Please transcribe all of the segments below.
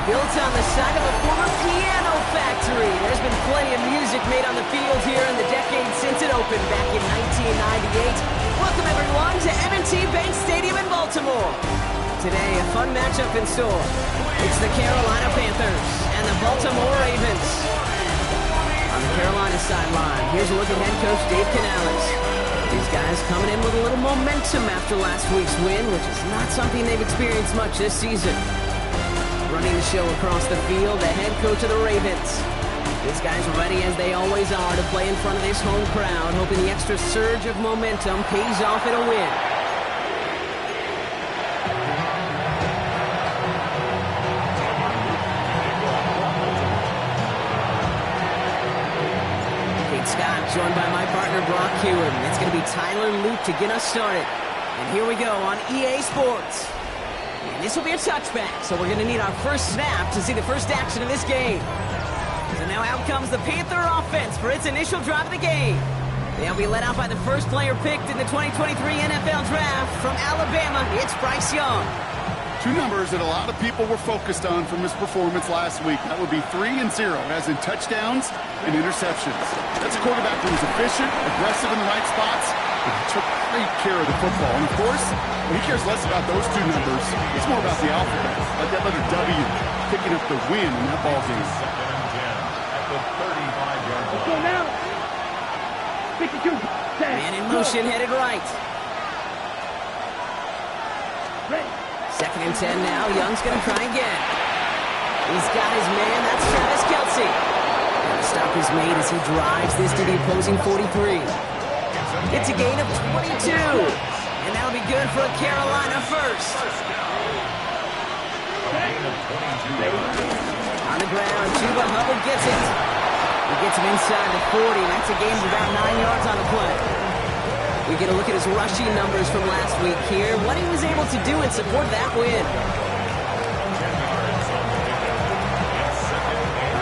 Built on the side of a former piano factory, there's been plenty of music made on the field here in the decade since it opened back in 1998. Welcome everyone to M&T Bank Stadium in Baltimore. Today, a fun matchup in store. It's the Carolina Panthers and the Baltimore Ravens. On the Carolina sideline, here's a look at head coach Dave Canales. These guys coming in with a little momentum after last week's win, which is not something they've experienced much this season. Running the show across the field, the head coach of the Ravens. These guys ready as they always are to play in front of this home crowd, hoping the extra surge of momentum pays off in a win. Kate Scott joined by my partner Brock Hewitt. It's going to be Tyler Luke to get us started. And here we go on EA Sports. And this will be a touchback, so we're going to need our first snap to see the first action of this game. So now out comes the Panther offense for its initial drive of the game. They'll be led out by the first player picked in the 2023 NFL Draft from Alabama. It's Bryce Young. Two numbers that a lot of people were focused on from his performance last week. That would be 3 and 0, as in touchdowns and interceptions. That's a quarterback who was efficient, aggressive in the right spots, and he took great care of the football. And of course, he cares less about those two numbers. It's more about the alphabet, like that letter W, picking up the win in that ball game. Let's go now. 52. Man in motion, headed right. Second and 10 now. Young's going to try again. He's got his man. That's Travis Kelce. And the stop is made as he drives this to the opposing 43. It's a gain of 22. And that'll be good for a Carolina first. On the ground, Chuba Hubbard gets it. He gets him inside the 40. That's a gain of about 9 yards on the play. We get a look at his rushing numbers from last week here. What he was able to do and support that win.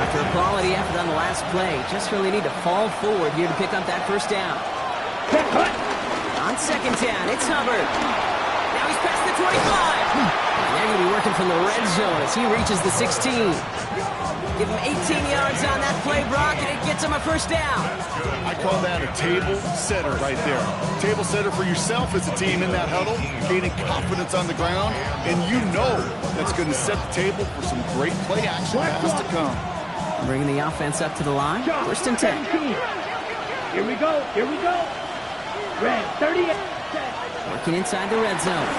After a quality effort on the last play, just really need to fall forward here to pick up that first down. On second down, it's Hubbard. Now he's past the 25. And they're going to be working from the red zone as he reaches the 16. Give him 18 yards on that play, Brock, and it gets him a first down. I call that a table setter right there. Table setter for yourself as a team in that huddle, gaining confidence on the ground, and you know that's going to set the table for some great play action pass to come. Bringing the offense up to the line. First and 10. Here we go. Here we go. Red 38. Working inside the red zone.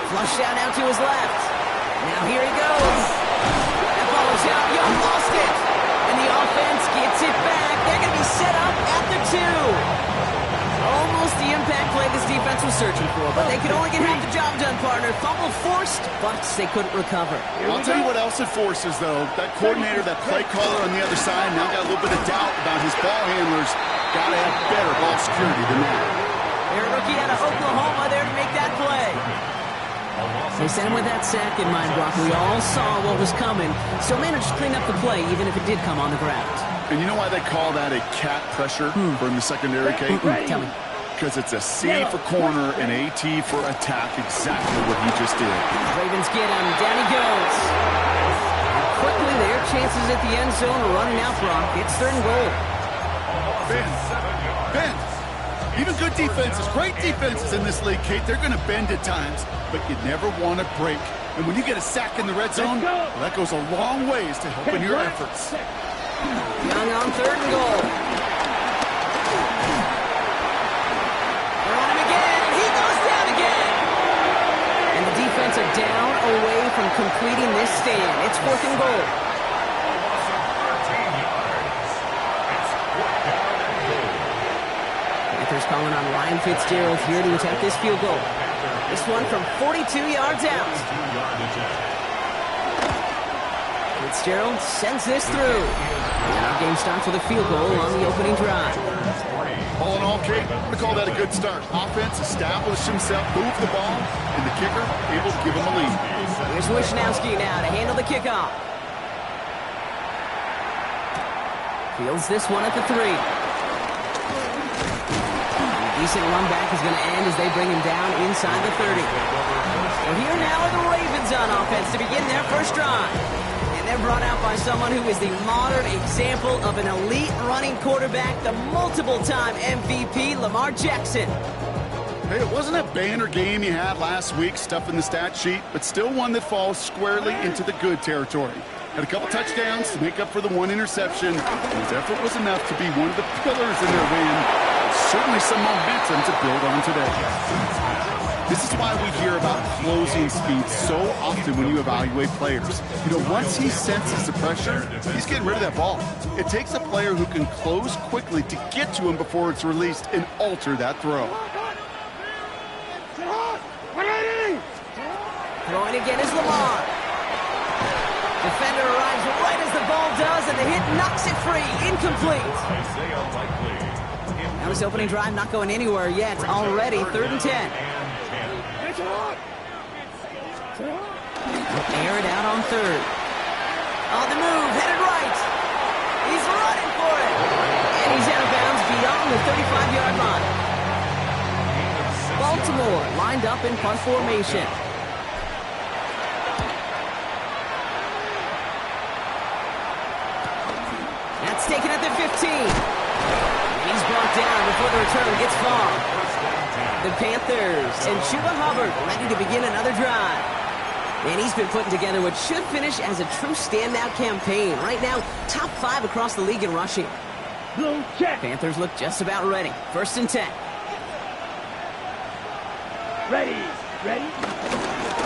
Flush out now to his left. Now here he goes. That ball is out. Young lost it. And the offense gets it back. They're going to be set up at the 2. Almost the impact play this defense was searching for, but they could only get half the job done, partner. Fumble forced, but they couldn't recover. I'll tell you what else it forces, though. That coordinator, that play caller on the other side, now got a little bit of doubt about his ball handlers. Got to have better ball security than that. They're a rookie out of Oklahoma there to make that play. They sent him with that sack in mind, Brock. We all saw what was coming. Still managed to clean up the play, even if it did come on the ground. And you know why they call that a cat pressure from the secondary, Kate? Tell me. Because it's a C for corner and a T for attack, exactly what he just did. Ravens get him. Down he goes. And quickly, their chances at the end zone are running out, Brock. It's 3rd and goal. Ben. Even good defenses, great defenses in this league, Kate, they're going to bend at times, but you never want to break. And when you get a sack in the red zone, well, that goes a long ways to helping your efforts. Young on 3rd and goal. They're on him again, and he goes down again. And the defense are down away from completing this stand. It's 4th and goal. Panthers calling on Ryan Fitzgerald here to attempt this field goal. This one from 42 yards out. Fitzgerald sends this through. And our game starts with a field goal on the opening drive. All in all, Kate, I'm going to call that a good start. Offense established himself, moved the ball, and the kicker able to give him a lead. Here's Wishnowski now to handle the kickoff. Fields this one at the 3. Decent run back is going to end as they bring him down inside the 30. Well, here now are the Ravens on offense to begin their first drive. And they're brought out by someone who is the modern example of an elite running quarterback, the multiple-time MVP, Lamar Jackson. Hey, it wasn't a banner game you had last week, stuff in the stat sheet, but still one that falls squarely into the good territory. Had a couple touchdowns to make up for the one interception. His effort was enough to be one of the pillars in their win. Certainly some momentum to build on today. This is why we hear about closing speed so often when you evaluate players. You know, once he senses the pressure, he's getting rid of that ball. It takes a player who can close quickly to get to him before it's released and alter that throw. Throwing again is Lamar. Defender arrives right as the ball does, and the hit knocks it free. Incomplete. Now his opening drive not going anywhere yet. Already 3rd and 10. Air it out on 3rd. On the move, headed right. He's running for it. And he's out of bounds beyond the 35-yard line. Baltimore lined up in punt formation. That's taken at the 15. He's brought down before the return gets far. The Panthers and Chuba Hubbard ready to begin another drive. And he's been putting together what should finish as a true standout campaign. Right now, top 5 across the league in rushing. Blue check. Panthers look just about ready. 1st and 10. Ready.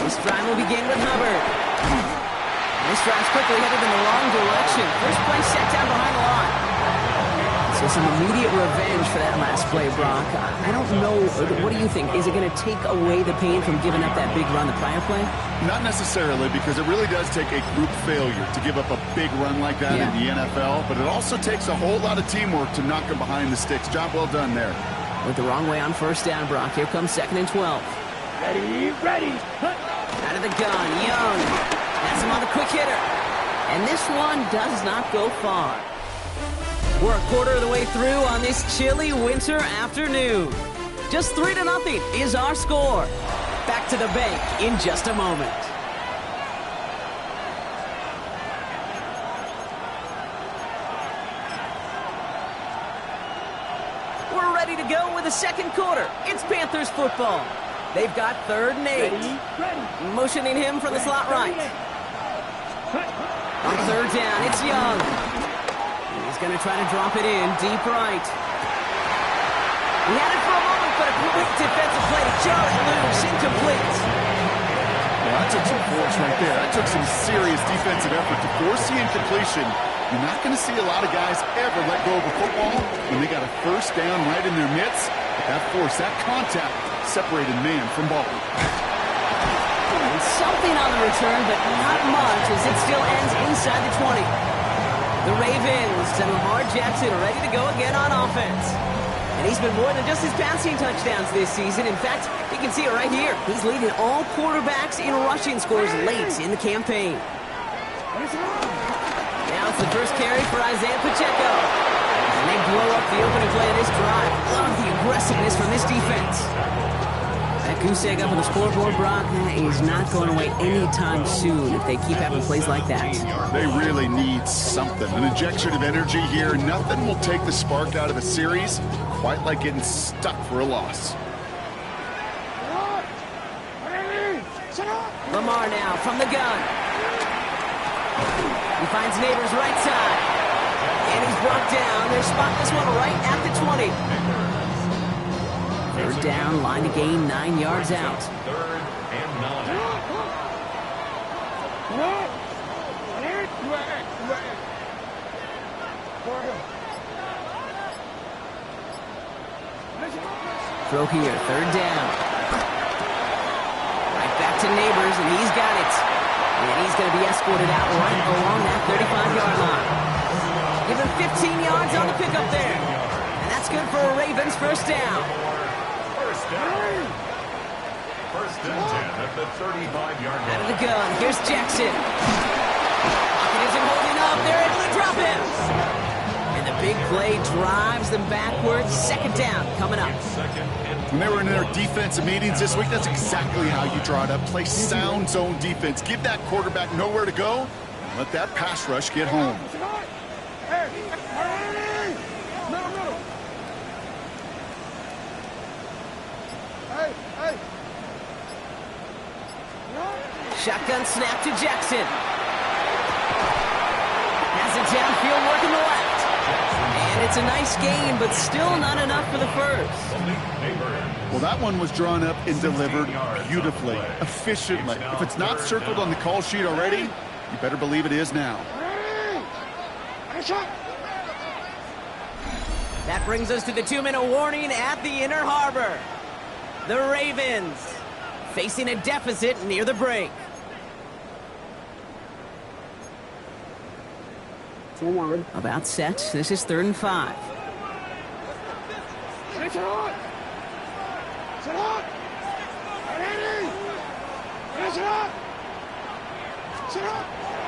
This drive will begin with Hubbard. This drive's quickly headed in the wrong direction. First play set down behind the line. So some immediate revenge for that last play, Brock. I don't know. What do you think? Is it going to take away the pain from giving up that big run the prior play? Not necessarily, because it really does take a group failure to give up a big run like that in the NFL. But it also takes a whole lot of teamwork to knock him behind the sticks. Job well done there. Went the wrong way on 1st down, Brock. Here comes 2nd and 12. Ready. Out of the gun, Young. That's him on the quick hitter. And this one does not go far. We're a quarter of the way through on this chilly winter afternoon. Just 3-0 is our score. Back to the bank in just a moment. We're ready to go with the second quarter. It's Panthers football. They've got 3rd and 8. Ready. Motioning him from the slot right. On 3rd down, it's Young. He's going to try to drop it in deep right. He had it for a moment, but a quick defensive play to jar it loose. Incomplete. Well, that took some force right there. That took some serious defensive effort to force the incompletion. You're not going to see a lot of guys ever let go of a football when they got a 1st down right in their midst. But that force, that contact, separated man from ball. And something on the return, but not much, as it still ends inside the 20. The Ravens and Lamar Jackson are ready to go again on offense. And he's been more than just his passing touchdowns this season. In fact, you can see it right here. He's leading all quarterbacks in rushing scores late in the campaign. Now it's the first carry for Isaiah Pacheco. And they blow up the opening play of this drive. Love the aggressiveness from this defense. That goose egg up on the scoreboard, Brock, that is not going away anytime soon if they keep having plays like that. They really need something. An injection of energy here. Nothing will take the spark out of a series quite like getting stuck for a loss. Lamar now from the gun. He finds Neighbors right side. And he's brought down. They spot this one right at the 20. 3rd down, line to gain 9 yards out. 3rd and 9. Throw here, 3rd down. Right back to Neighbors, and he's got it. And he's going to be escorted out right along that 35-yard line. Give him 15 yards on the pickup there. And that's good for a Ravens 1st down. 1st and 10 at the 35-yard line. Out of the gun, here's Jackson. Pocket isn't holding up, they're able to drop him. And the big play drives them backwards. Second down coming up. When they were in their defensive meetings this week, that's exactly how you draw it up. Play sound zone defense. Give that quarterback nowhere to go. And let that pass rush get home. Shotgun snap to Jackson. Has it downfield working the left. And it's a nice game, but still not enough for the first. Well, that one was drawn up and delivered beautifully, efficiently. If it's not circled on the call sheet already, you better believe it is now. That brings us to the 2-minute warning at the Inner Harbor. The Ravens facing a deficit near the break. Forward. About set. This is 3rd and 5.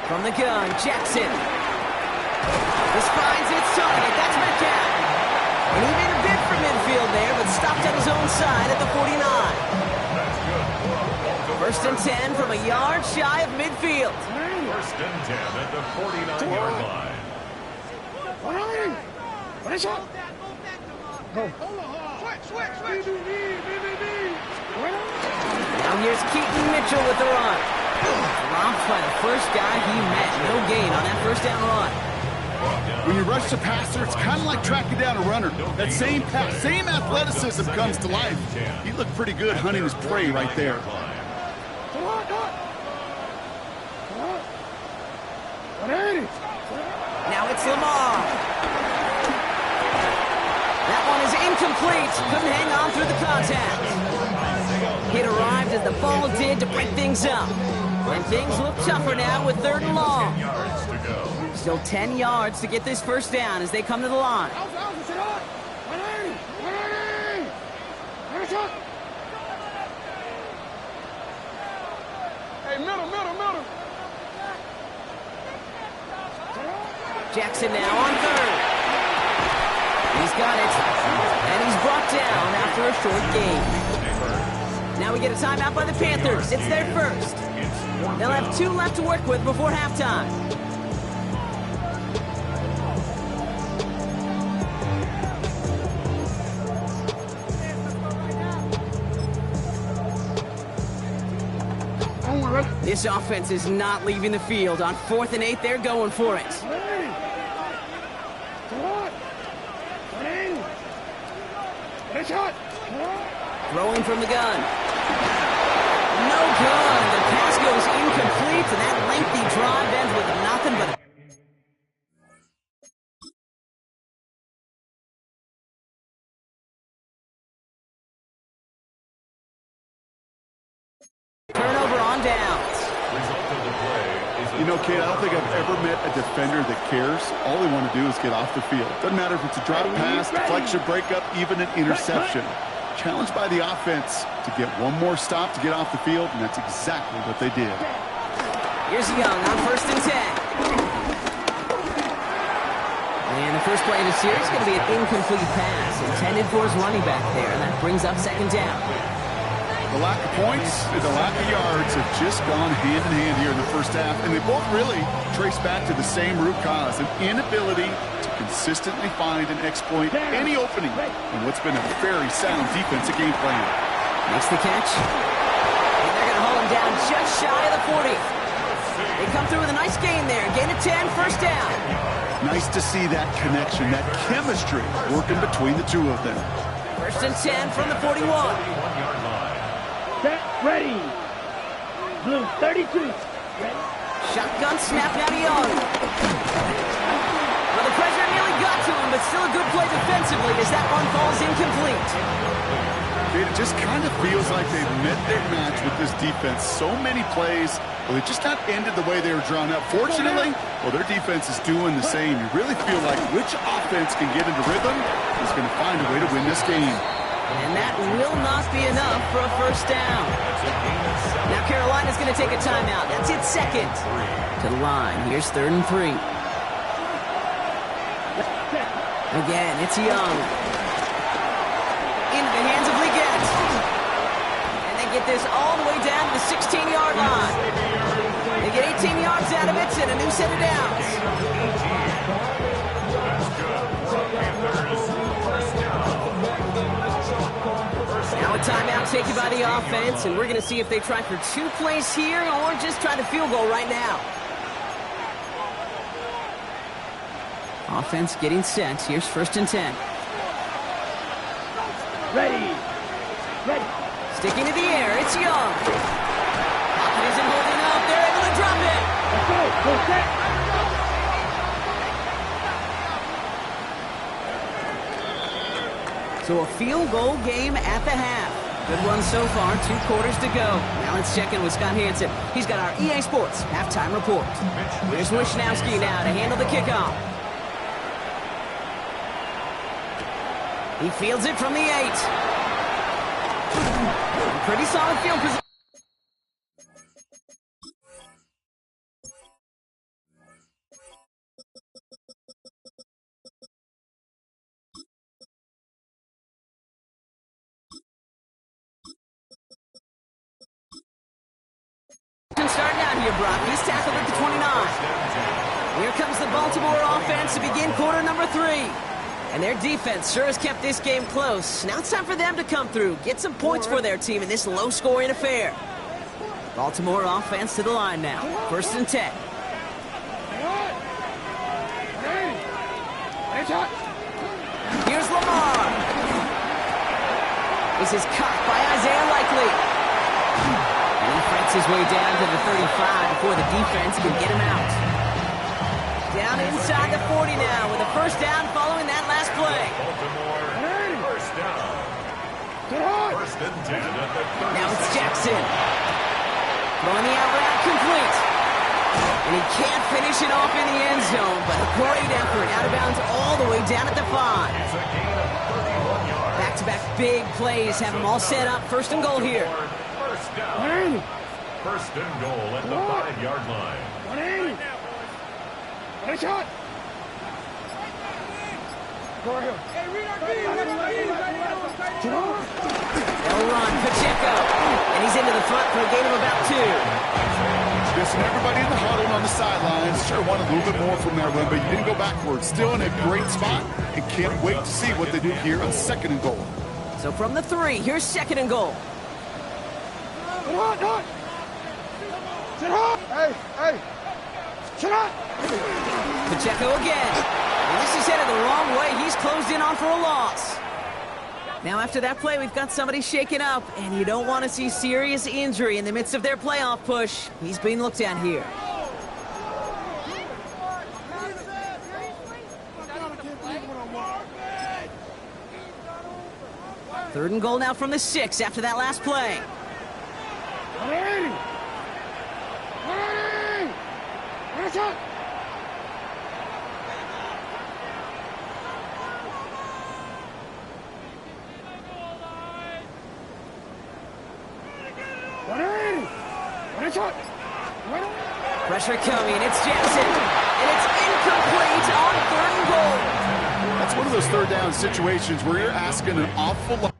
From the gun, Jackson. This finds its target. That's Metcalf. And he made a bid for midfield there, but stopped on his own side at the 49. First and 10 from a yard shy of midfield. First and 10 at the 49-yard line. Now here's Keaton Mitchell with the run. Dropped by the first guy he met. No gain on that first down run. When you rush the passer, it's kind of like tracking down a runner. That same pass, same athleticism comes to life. He looked pretty good hunting his prey right there. Now it's Lamar. That one is incomplete. Couldn't hang on through the contact. Hit arrived as the ball did to break things up. And things look tougher now with 3rd and long. Still 10 yards to get this first down as they come to the line. Hey, middle. Jackson now on 3rd. He's got it. And he's brought down after a short gain. Now we get a timeout by the Panthers. It's their first. They'll have 2 left to work with before halftime. This offense is not leaving the field. On 4th and 8, they're going for it. Throwing from the gun. No good. The pass goes incomplete, and that lengthy drive ends with nothing but a turnover on downs. You know, Kate, I don't think I've ever met a defender that cares. All they want to do is get off the field. Doesn't matter if it's a drop pass, deflection, breakup, even an interception. Challenged by the offense to get one more stop to get off the field, and that's exactly what they did. Here's Young on 1st and 10. And the first play of the series is going to be an incomplete pass intended for his running back there, and that brings up 2nd down. The lack of points and the lack of yards have just gone hand in hand here in the first half, and they both really trace back to the same root cause, an inability to consistently find and exploit any opening in what's been a very sound defensive game plan. Makes the catch. And they're going to haul him down just shy of the 40. They come through with a nice gain there. Gain of 10, first down. Nice to see that connection, that chemistry working between the two of them. First and 10 from the 41. Set, ready. Blue 32. Ready. Shotgun snap now to Young. Well, the pressure nearly got to him, but still a good play defensively as that one falls incomplete. It just kind of feels like they've met their match with this defense. So many plays, well, they just not ended the way they were drawn up. Fortunately, well, their defense is doing the same. You really feel like which offense can get into rhythm is going to find a way to win this game. And that will not be enough for a first down. Now Carolina's going to take a timeout. That's its 2nd. To the line. Here's 3rd and 3. Again, it's Young. Into the hands of Leggett. And they get this all the way down to the 16-yard line. They get 18 yards out of it and a new set of downs. Now a timeout taken by the offense, and we're going to see if they try for 2 plays here or just try the field goal right now. Offense getting set. Here's 1st and 10. Ready. Ready. Sticking to the air, it's Young. Pocket isn't holding up. They're able to drop it. Let's go. Full set. So a field goal game at the half. Good one so far, 2 quarters to go. Now let's check in with Scott Hansen. He's got our EA Sports halftime report. Here's Wishnowski now to handle the kickoff. He fields it from the 8. Pretty solid field position. Starting out here, Brock. He's tackled at the 29. Here comes the Baltimore offense to begin quarter number 3. And their defense sure has kept this game close. Now it's time for them to come through, get some points for their team in this low-scoring affair. Baltimore offense to the line now. 1st and 10. Here's Lamar. This is caught by Isaiah Likely. And he fights his way down to the 35 before the defense can get him out. Down inside the 40 now with a 1st down following that last play. First down. 1st and 10 at the 30. Now it's Jackson. Throwing the out route complete. And he can't finish it off in the end zone, but a great effort out of bounds all the way down at the 5. It's a gain of 31 yards. Back-to-back big plays have them all set up. 1st and goal here. First down. 1st and goal at the 5-yard line. Hey, shot. They'll run Pacheco. And he's into the front for a gain of about 2. Listen, everybody in the huddle on the sidelines sure wanted a little bit more from that run, but you didn't go backwards. Still in a great spot, and can't wait to see what they do here on 2nd and goal. So from the 3, here's 2nd and goal. Hey. Shut up. Pacheco again. And this is headed the wrong way. He's closed in on for a loss. Now after that play, we've got somebody shaken up, and you don't want to see serious injury in the midst of their playoff push. He's being looked at here. Third and goal now from the 6 after that last play. Pressure coming, it's Jackson, and it's incomplete on 3rd and goal. That's one of those 3rd down situations where you're asking an awful lot.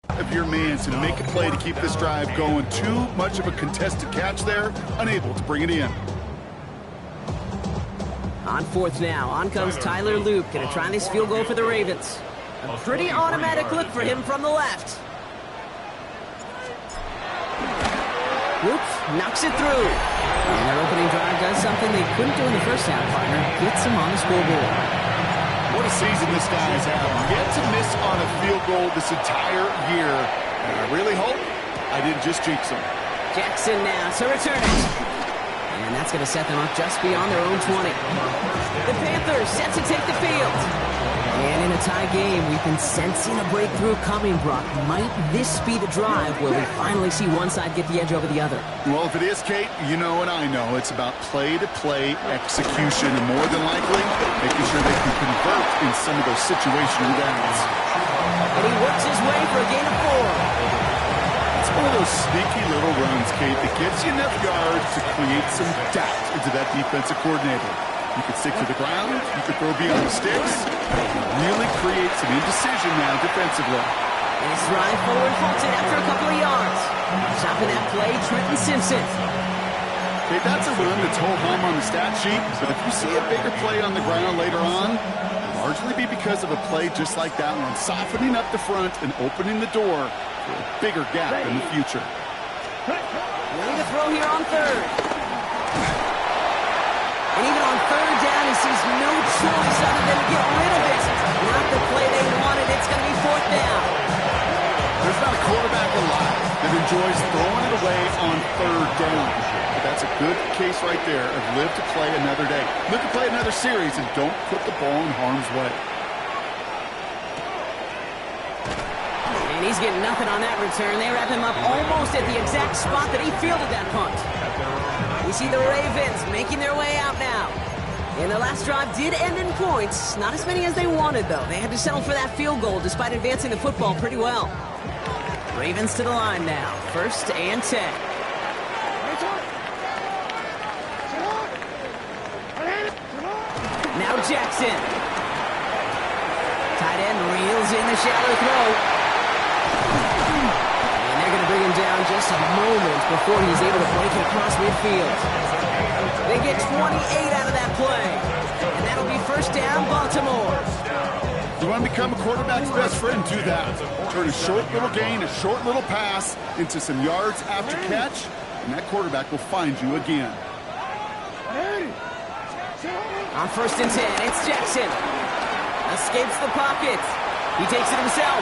Of your man to make a play to keep this drive going. Too much of a contested catch there, unable to bring it in. On 4th now, on comes Tyler Loop, gonna try this field goal for the Ravens. A pretty automatic look for him from the left. Loop knocks it through. And their opening drive does something they couldn't do in the 1st half, partner. Gets them on the scoreboard. What a season this guy's had. Yet to miss on a field goal this entire year. And I really hope I didn't just jinx him. Jackson now to return it. And that's going to set them up just beyond their own 20. The Panthers set to take the field. And in a tie game, we've been sensing a breakthrough coming, Brock. Might this be the drive where we finally see one side get the edge over the other? Well, if it is, Kate, you know and I know it's about play-to-play execution, and more than likely, making sure they can convert in some of those situational downs. And he works his way for a gain of 4. It's one of those sneaky little runs, Kate, that gets you enough yards to create some doubt into that defensive coordinator. You can stick to the ground, you can throw beyond the sticks, really create some indecision now defensively. Nice drive forward, Fulton after a couple of yards. Stopping that play, Trenton Simpson. Okay, that's a run that's ho-hum on the stat sheet, but if you see a bigger play on the ground later on, it'll largely be because of a play just like that one, softening up the front and opening the door for a bigger gap in the future. Ready to throw here on third. And even on third down, he sees no choice other than to get rid of it. Not the play they wanted. It's going to be fourth down. There's not a quarterback alive that enjoys throwing it away on third down. But that's a good case right there of live to play another day. Live to play another series and don't put the ball in harm's way. And he's getting nothing on that return. They wrap him up almost at the exact spot that he fielded that punt. We see the Ravens making their way out now. And their last drive did end in points. Not as many as they wanted, though. They had to settle for that field goal despite advancing the football pretty well. Ravens to the line now. 1st and 10. Now Jackson. Tight end reels in the shallow throw. And they're going to bring him down just a moment before he's able to break it across midfield. They get 28 out of that play. And that'll be 1st down, Baltimore. You want to become a quarterback's best friend, do that. Turn a short little gain, a short little pass into some yards after catch, and that quarterback will find you again. On 1st and 10, it's Jackson. Escapes the pocket. He takes it himself.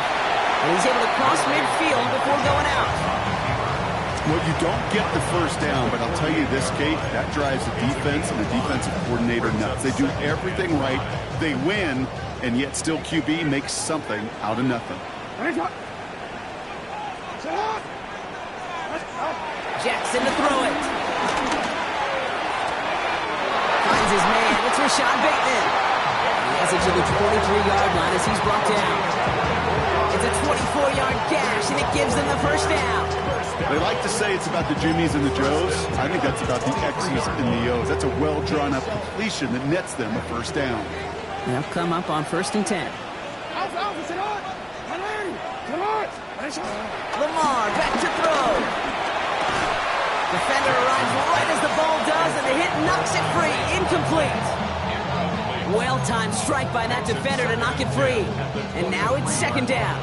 And he's able to cross midfield before going out. Well, you don't get the 1st down, but I'll tell you this, Kate, that drives the defense and the defensive coordinator nuts. They do everything right. They win, and yet still QB makes something out of nothing. Jackson to throw it. Finds his man. It's Rashad Bateman. He has it to the 23-yard line as he's brought down. It's a 24-yard gash, and it gives them the 1st down. They like to say it's about the Jimmies and the Joes. I think that's about the X's and the O's. That's a well-drawn-up completion that nets them a 1st down. They'll come up on 1st and 10. Lamar back to throw. Defender arrives right as the ball does, and the hit knocks it free. Incomplete. Well-timed strike by that defender to knock it free. And now it's 2nd down.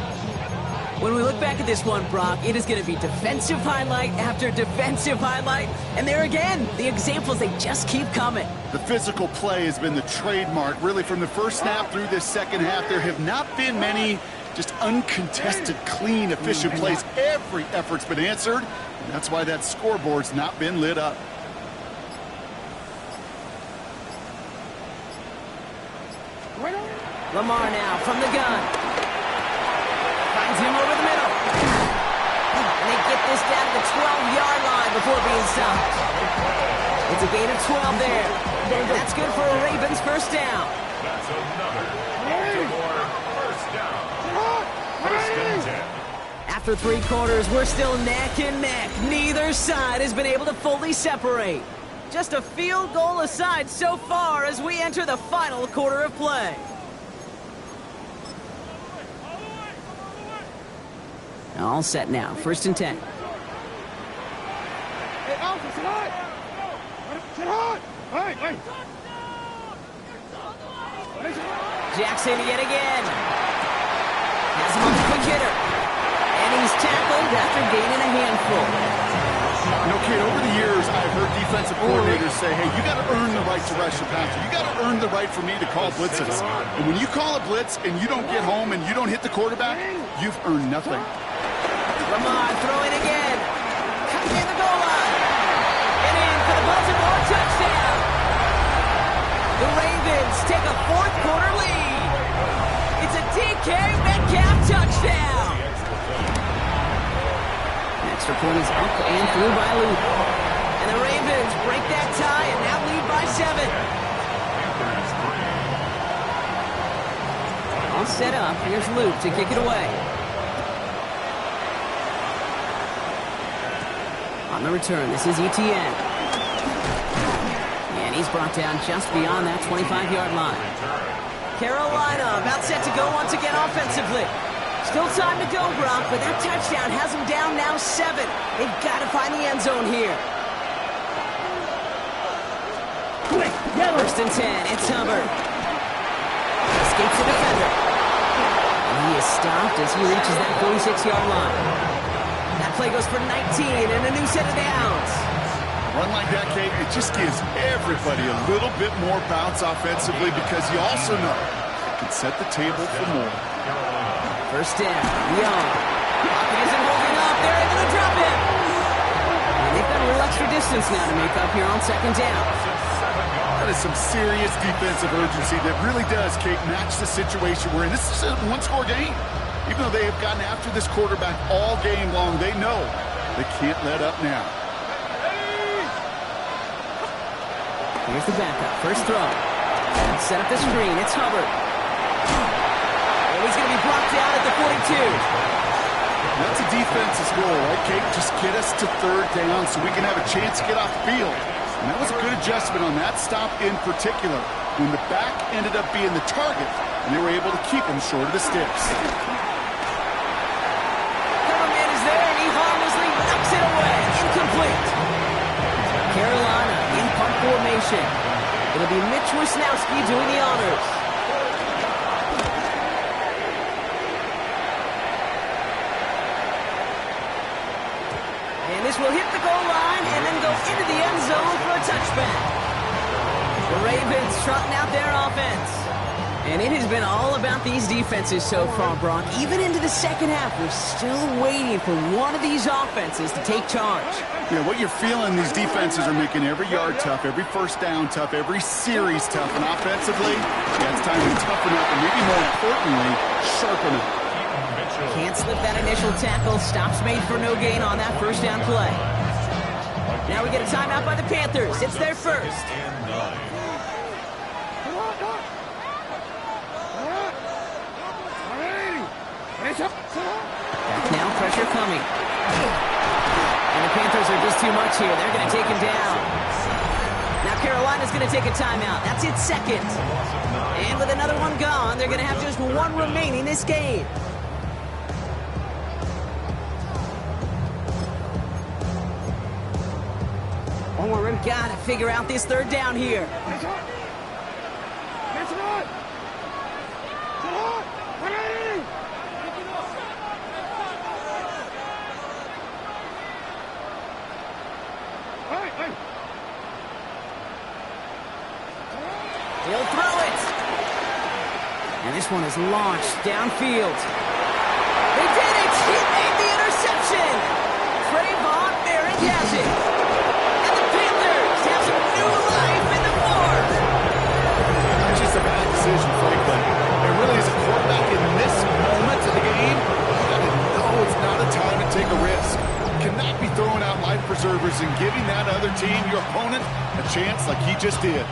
When we look back at this one, Brock, it is going to be defensive highlight after defensive highlight. And there again, the examples, they just keep coming. The physical play has been the trademark. Really, from the first snap through this 2nd half, there have not been many just uncontested, clean, efficient plays. Every effort's been answered, and that's why that scoreboard's not been lit up. Lamar now from the gun. Finds him over the middle. And they get this down to the 12-yard line before being stopped. It's a gain of 12 there. And that's good for a Ravens 1st down. That's another first down. 1st and 10. After 3 quarters, we're still neck and neck. Neither side has been able to fully separate. Just a field goal aside so far as we enter the final quarter of play. All set now. 1st and 10. Jackson yet again. Has him on the quick hitter. And he's tackled after gaining a handful. You know, Kate, over the years, I've heard defensive coordinators say, hey, you got to earn the right to rush the passer. You got to earn the right for me to call blitzes. And when you call a blitz and you don't get home and you don't hit the quarterback, you've earned nothing. Lamar throwing again. Cutting in the goal line. And in for the Baltimore touchdown. The Ravens take a 4th quarter lead. Extra point is up and through by Luke. And the Ravens break that tie and now lead by 7. All set up. Here's Luke to kick it away. On the return, this is ETN. And he's brought down just beyond that 25-yard line. Carolina about set to go once again offensively. Still time to go, Brock, but that touchdown has them down now 7. They've got to find the end zone here. Quick, yellow. First and 10, it's Hubbard. Escapes the defender. And he is stopped as he reaches that 46-yard line. That play goes for 19 and a new set of downs. Run like that, Kate, it just gives everybody a little bit more bounce offensively because you also know it can set the table for more. First down, Young. Pocket isn't holding up. They're able to drop it. And they've got a little extra distance now to make up here on second down. That is some serious defensive urgency that really does, Kate, match the situation we're in. This is a one-score game. Even though they have gotten after this quarterback all game long, they know they can't let up now. Here's the backup. First throw. Set up the screen. It's Hubbard. Oh, he's going to be blocked out at the 42. That's a defense's goal, right, Kate? Just get us to third down so we can have a chance to get off the field. And that was a good adjustment on that stop in particular when the back ended up being the target and they were able to keep him short of the sticks. Coverman is there and he harmlessly knocks it away. Incomplete. Carolina in punt formation. It'll be Mitch Wisnowski doing the honors. And this will hit the goal line and then go into the end zone for a touchback. The Ravens trotting out their offense. And it has been all about these defenses so far, Brock. Even into the second half, we're still waiting for one of these offenses to take charge. Yeah, what you're feeling, these defenses are making every yard tough, every first down tough, every series tough. And offensively, yeah, it's time to toughen up and maybe more importantly, sharpen up. Can't slip that initial tackle. Stops made for no gain on that first down play. Now we get a timeout by the Panthers. It's their first. Now pressure coming. And the Panthers are just too much here. They're going to take him down. Now Carolina's going to take a timeout. That's its second. And with another one gone, they're going to have just one remaining this game. Oh, we've got to figure out this third down here. He'll throw it. And this one is launched downfield. They did it! He made the interception! Trayvon Merritt has it. And the Panthers have some new life in the fourth. That's just a bad decision, Franklin. There really is a quarterback in this moment of the game. You got to know it's not a time to take a risk. You cannot be throwing out life preservers and giving that other team, your opponent, a chance like he just did.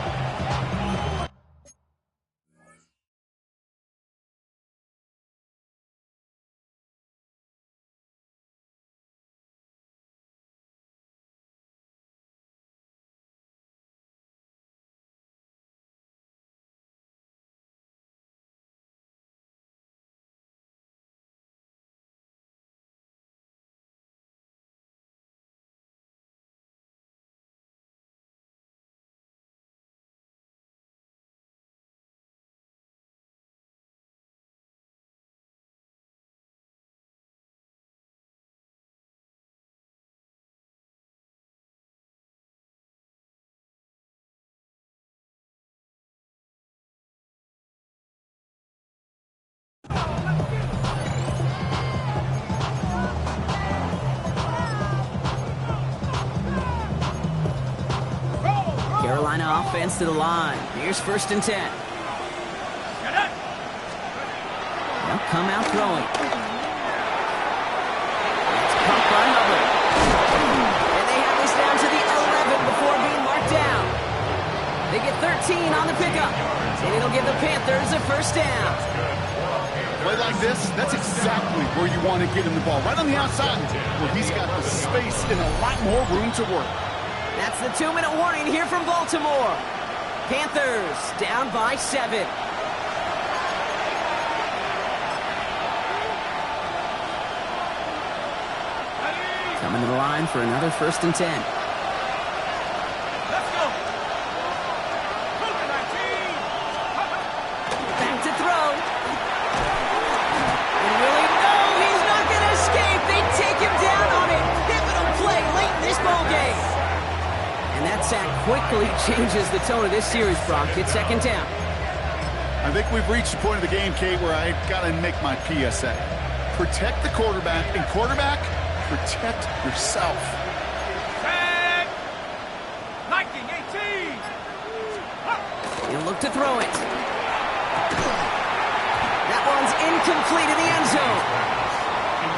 Carolina offense to the line. Here's first and 10. They'll come out throwing. It's caught by Hubbard. They get 13 on the pickup, and it'll give the Panthers a first down. Play like this, that's exactly where you want to get him the ball. Right on the outside, where he's got the space and a lot more room to work. That's the 2-minute warning here from Baltimore. Panthers down by 7. Coming to the line for another 1st and 10. Let's go. Back to throw. And really, no, he's not going to escape. They take him down on a pivotal play late in this ball game. And that sack quickly changes the tone of this series, Brock. It's 2nd down. I think we've reached the point of the game, Kate, where I got to make my PSA. Protect the quarterback, and quarterback, protect yourself. Tag. 19-18. He'll look to throw it. That one's incomplete in the end zone.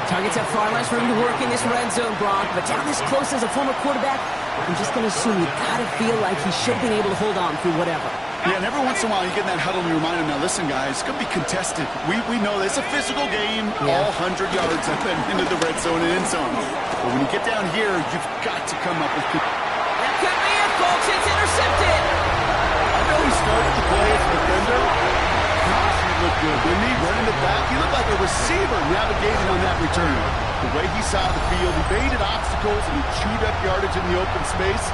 Targets have far less room to work in this red zone, Brock, but down this close as a former quarterback, I'm just going to assume you got to feel like he should have been able to hold on through whatever. Yeah, and every once in a while you get in that huddle and you remind him, now listen, guys, it's going to be contested. We know it's a physical game, all 100 yards up and into the red zone and end zone. But when you get down here, you've got to come up with... That could be it, folks. It's intercepted. I know he started the play as a defender. Gosh, he looked good, didn't he? Running it back. He looked like a receiver navigating on that return. The way he saw the field, he baited obstacles and he chewed up yardage in the open space.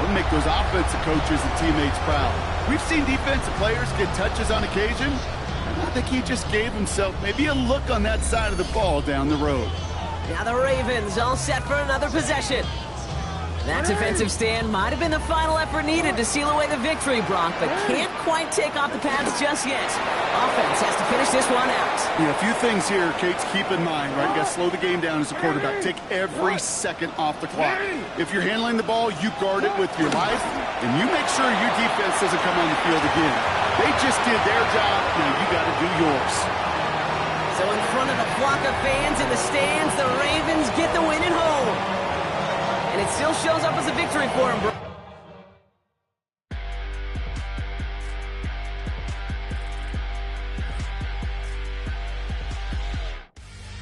It'll make those offensive coaches and teammates proud. We've seen defensive players get touches on occasion, and I think he just gave himself maybe a look on that side of the ball down the road. Now the Ravens all set for another possession. That defensive stand might have been the final effort needed to seal away the victory, Brock, but can't quite take off the pads just yet. Offense has to finish this one out. Yeah, a few things here, Kate, keep in mind, right? You got to slow the game down as a quarterback. Take every second off the clock. If you're handling the ball, you guard it with your life, and you make sure your defense doesn't come on the field again. They just did their job, now you got to do yours. So in front of the flock of fans in the stands, the Ravens get the win at home. And it still shows up as a victory for them, bro.